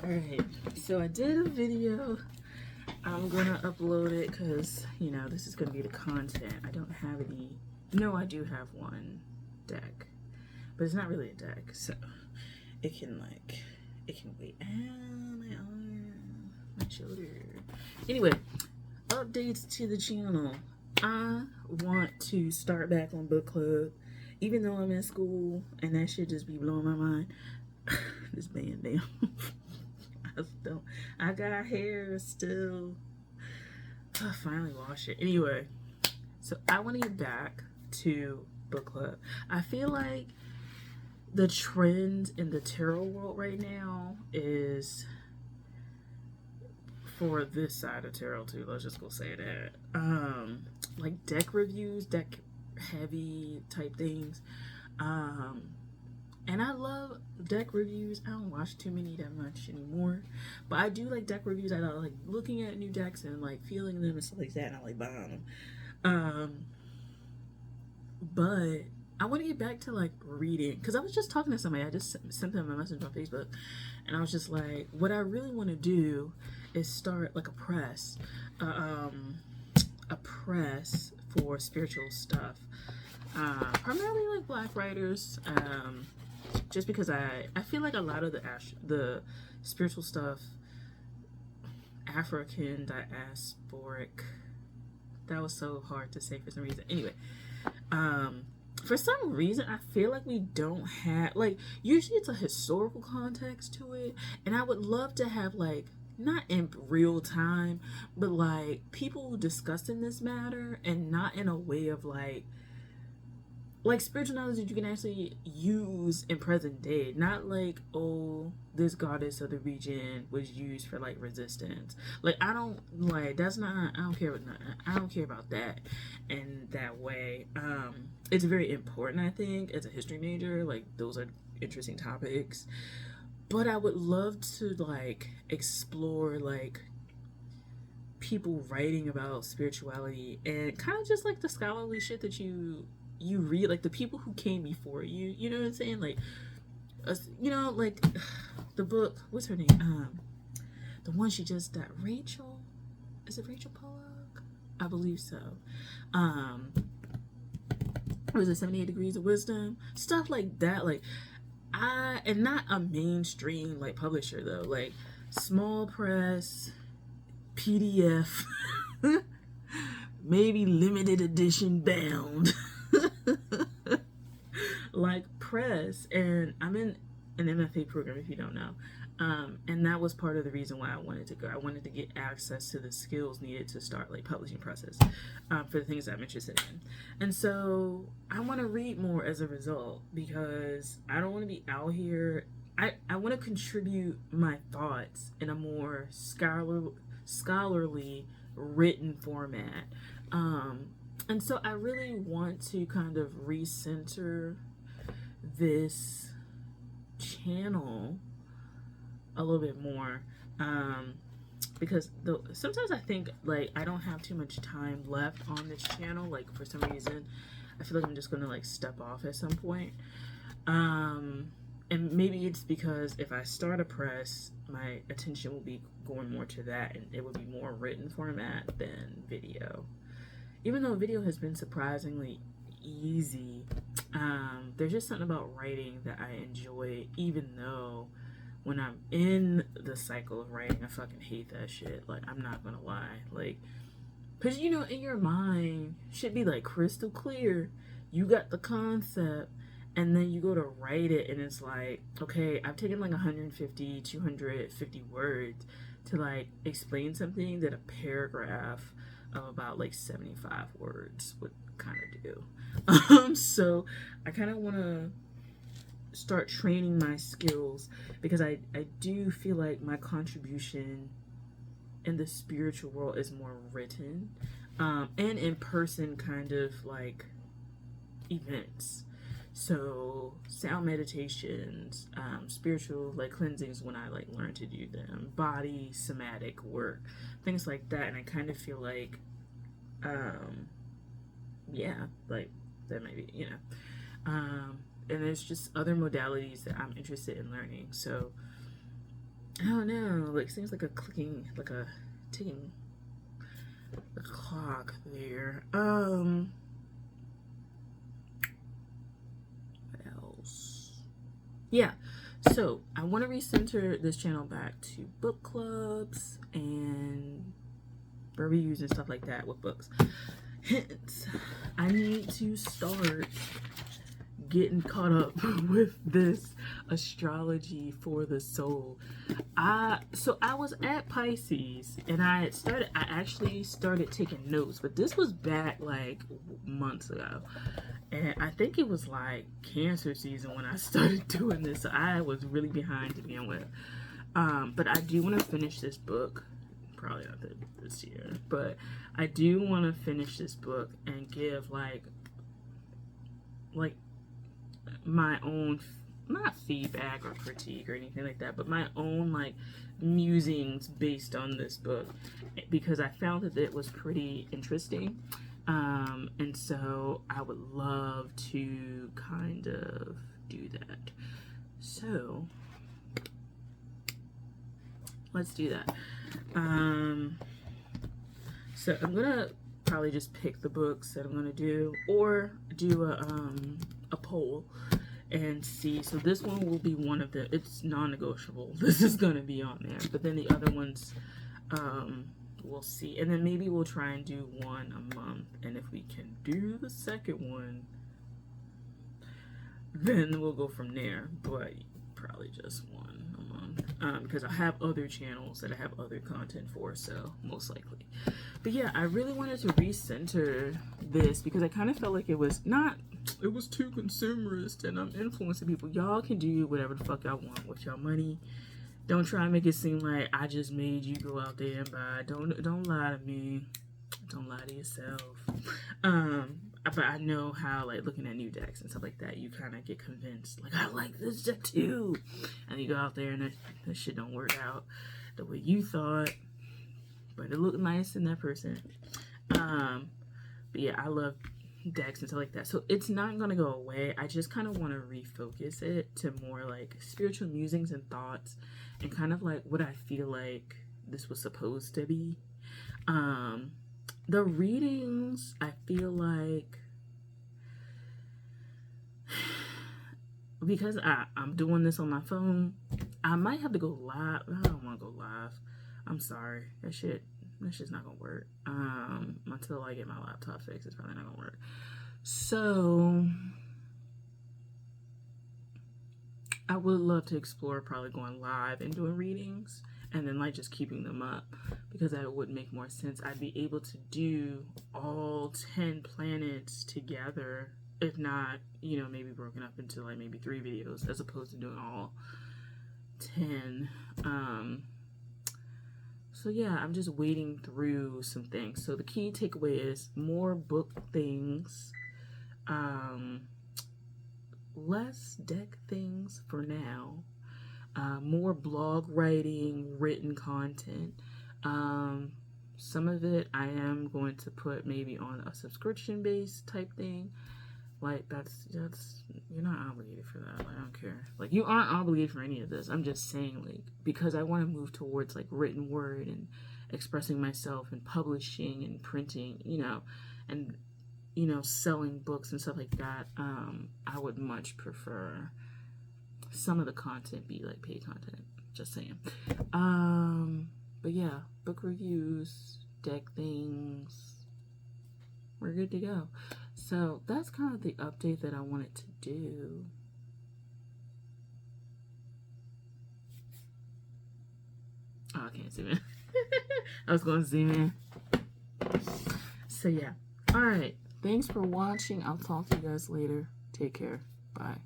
Alright, so I did a video. I'm gonna upload it because, this is gonna be the content. I don't have any. No, I do have one deck, but it's not really a deck, so it can wait. Ah, my arm, my shoulder. Anyway, updates to the channel. I want to start back on book club, even though I'm in school, and that shit just be blowing my mind. This band down. I got hair still. I finally washed it. Anyway, so I want to get back to book club. I feel like the trend in the tarot world right now is for this side of tarot too. Let's just go say that. Like deck reviews, deck heavy type things. And I love deck reviews. I don't watch too many that much anymore. But I do like deck reviews. I like looking at new decks and like feeling them and stuff like that. And I like buying them. But I want to get back to like reading. Because I was just talking to somebody. I just sent them a message on Facebook. And I was just like, what I really want to do is start like a press. A press for spiritual stuff. Primarily like Black writers. Just because I feel like a lot of the spiritual stuff, African diasporic, that was so hard to say for some reason. Anyway, for some reason I feel like we don't have, like, usually it's a historical context to it, and I would love to have, like, not in real time, but like people discussing this matter, and not in a way of like spiritual knowledge that you can actually use in present day, not like, oh, this goddess of the region was used for like resistance. Like, I don't like, that's not, I don't care about that in that way. It's very important, I think, as a history major. Like, those are interesting topics, but I would love to like explore like people writing about spirituality and kind of just like the scholarly shit that you read, like the people who came before you, you know what I'm saying? Like, like the book, what's her name? The one she just died, Rachel, is it Rachel Pollack? I believe so. Was it 78 Degrees of Wisdom? Stuff like that. Like, and not a mainstream like publisher though, like small press, PDF, maybe limited edition bound. Like press. And I'm in an MFA program, if you don't know, and that was part of the reason why I wanted to go. I wanted to get access to the skills needed to start like publishing presses, for the things that I'm interested in. And so I want to read more as a result, because I don't want to be out here. I want to contribute my thoughts in a more scholarly written format. And so I really want to kind of recenter this channel a little bit more, because sometimes I think like I don't have too much time left on this channel. Like, for some reason I feel like I'm just gonna like step off at some point, and maybe it's because if I start a press, my attention will be going more to that, and it would be more written format than video. Even though video has been surprisingly easy, there's just something about writing that I enjoy, even though when I'm in the cycle of writing, I fucking hate that shit. Like, I'm not gonna lie. Like, because, in your mind, should be like crystal clear. You got the concept, and then you go to write it, and it's like, okay, I've taken like 150, 250 words to like explain something that a paragraph of about like 75 words would kind of do. So I kind of want to start training my skills, because I do feel like my contribution in the spiritual world is more written, and in person kind of like events. So sound meditations, spiritual like cleansings when I like learn to do them, body somatic work, things like that. And I kind of feel like, yeah, like that might be, and there's just other modalities that I'm interested in learning. So I don't know, like seems like a clicking, like a ticking the clock there. What else? Yeah, so I want to recenter this channel back to book clubs and reviews and stuff like that with books. Hence, I need to start getting caught up with this astrology for the soul. So I was at Pisces and I actually started taking notes, but this was back like months ago. And I think it was like Cancer season when I started doing this. So I was really behind to begin with. But I do want to finish this book. Probably not this year, but I do want to finish this book and give like my own, not feedback or critique or anything like that, but my own like musings based on this book, because I found that it was pretty interesting. And so I would love to kind of do that. So let's do that. So I'm gonna probably just pick the books that I'm gonna do, or do a poll and see. So this one will be one of the, it's non-negotiable. This is gonna be on there, but then the other ones, we'll see. And then maybe we'll try and do one a month. And if we can do the second one, then we'll go from there. But probably just one a month, because I have other channels that I have other content for, so most likely. But yeah, I really wanted to recenter this because I kind of felt like it was too consumerist and I'm influencing people. Y'all can do whatever the fuck y'all want with your money. Don't try and make it seem like I just made you go out there and buy. Don't lie to me. Don't lie to yourself. But I know how, like, looking at new decks and stuff like that, you kind of get convinced, like, I like this deck too. And you go out there and that shit don't work out the way you thought. But it looked nice in that person. But yeah, I love decks and stuff like that. So it's not going to go away. I just kind of want to refocus it to more like spiritual musings and thoughts and kind of like what I feel like this was supposed to be. The readings, I feel like, because I'm doing this on my phone, I might have to go live. I don't want to go live. I'm sorry. That shit's not gonna work. Until I get my laptop fixed, it's probably not gonna work. So I would love to explore probably going live and doing readings and then like just keeping them up, because that would make more sense. I'd be able to do all 10 planets together, if not, maybe broken up into like maybe 3 videos as opposed to doing all 10. So yeah, I'm just wading through some things. So the key takeaway is more book things, less deck things for now, more blog writing, written content. Some of it I am going to put maybe on a subscription based type thing. Like that's you're not obligated for that. Like, I don't care. Like you aren't obligated for any of this. I'm just saying, like, because I want to move towards like written word and expressing myself and publishing and printing, and selling books and stuff like that. I would much prefer some of the content be like paid content. Just saying. But yeah, book reviews, deck things. We're good to go. So that's kind of the update that I wanted to do. Oh, I can't zoom in. I was going to zoom in. So yeah. All right. Thanks for watching. I'll talk to you guys later. Take care. Bye.